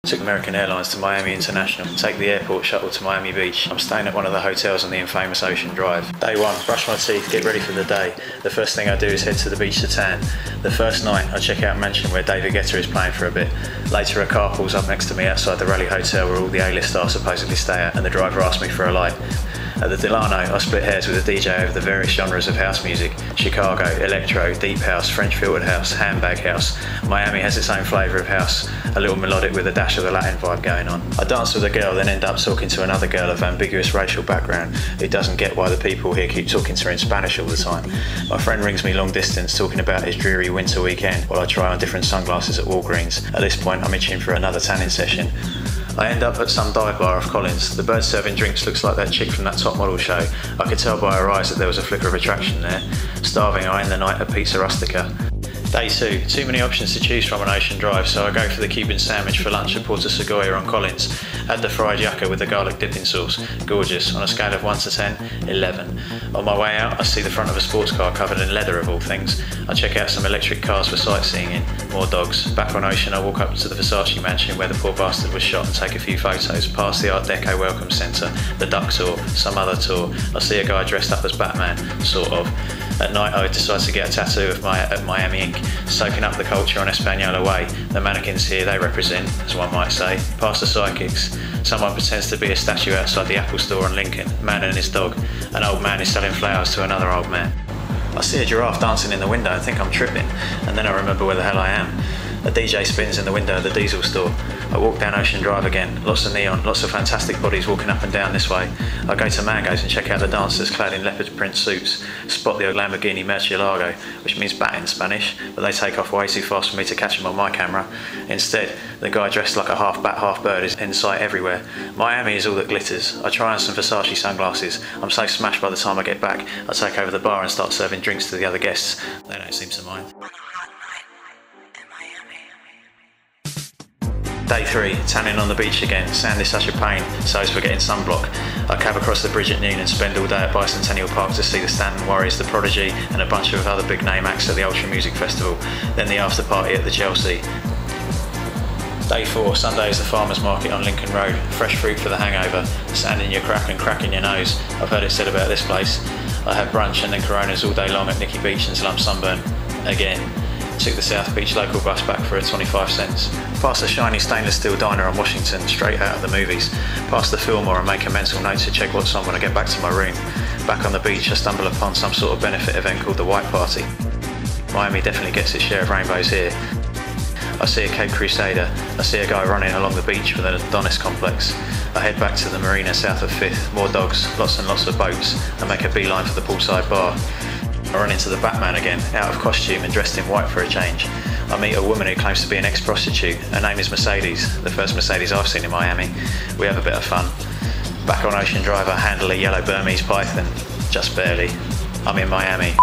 Took American Airlines to Miami International, take the airport shuttle to Miami Beach. I'm staying at one of the hotels on the infamous Ocean Drive. Day one, brush my teeth, get ready for the day. The first thing I do is head to the beach to tan. The first night, I check out a mansion where David Guetta is playing for a bit. Later, a car pulls up next to me outside the Raleigh Hotel where all the A-list stars supposedly stay at, and the driver asks me for a light. At the Delano, I split hairs with a DJ over the various genres of house music: Chicago, electro, deep house, French filtered house, handbag house. Miami has its own flavour of house, a little melodic with a dash of the Latin vibe going on. I dance with a girl, then end up talking to another girl of ambiguous racial background who doesn't get why the people here keep talking to her in Spanish all the time. My friend rings me long distance talking about his dreary winter weekend while I try on different sunglasses at Walgreens. At this point, I'm itching for another tanning session. I end up at some dive bar off Collins. The bird serving drinks looks like that chick from that top model show. I could tell by her eyes that there was a flicker of attraction there. Starving, I end the night at Pizza Rustica. Day two, too many options to choose from on Ocean Drive, so I go for the Cuban sandwich for lunch at Porto Segoya on Collins. Had the fried yucca with the garlic dipping sauce. Gorgeous. On a scale of 1 to 10, 11. On my way out, I see the front of a sports car covered in leather of all things. I check out some electric cars for sightseeing in. More dogs. Back on Ocean, I walk up to the Versace mansion where the poor bastard was shot and take a few photos. Past the Art Deco Welcome Centre, the Duck Tour, some other tour. I see a guy dressed up as Batman, sort of. At night, I decide to get a tattoo of Miami ink, soaking up the culture on Espanola Way. The mannequins here, they represent, as one might say. Past the psychics. Someone pretends to be a statue outside the Apple store on Lincoln. Man and his dog. An old man is selling flowers to another old man. I see a giraffe dancing in the window and think I'm tripping, and then I remember where the hell I am. A DJ spins in the window of the diesel store. I walk down Ocean Drive again, lots of neon, lots of fantastic bodies walking up and down this way. I go to Mango's and check out the dancers clad in leopard print suits, spot the Lamborghini Murcielago, which means bat in Spanish, but they take off way too fast for me to catch them on my camera. Instead, the guy dressed like a half bat, half bird is in sight everywhere. Miami is all that glitters. I try on some Versace sunglasses. I'm so smashed by the time I get back, I take over the bar and start serving drinks to the other guests. They don't seem to mind. Day three, tanning on the beach again. Sand is such a pain, so is for getting sunblock. I cab across the bridge at noon and spend all day at Bicentennial Park to see the Stanton Warriors, the Prodigy, and a bunch of other big name acts at the Ultra Music Festival. Then the after party at the Chelsea. Day four, Sunday is the farmers market on Lincoln Road. Fresh fruit for the hangover, sand in your crack and crack in your nose. I've heard it said about this place. I had brunch and then Coronas all day long at Nicky Beach until I'm sunburned again. Took the South Beach local bus back for 25 cents. Past the shiny stainless steel diner on Washington, straight out of the movies. Past the Fillmore and make a mental note to check what's on when I get back to my room. Back on the beach, I stumble upon some sort of benefit event called the White Party. Miami definitely gets its share of rainbows here. I see a Cape Crusader. I see a guy running along the beach with an Adonis complex. I head back to the marina south of 5th, more dogs, lots and lots of boats, and make a beeline for the poolside bar. I run into the Batman again, out of costume and dressed in white for a change. I meet a woman who claims to be an ex-prostitute. Her name is Mercedes, the first Mercedes I've seen in Miami. We have a bit of fun. Back on Ocean Drive, I handle a yellow Burmese python, just barely. I'm in Miami.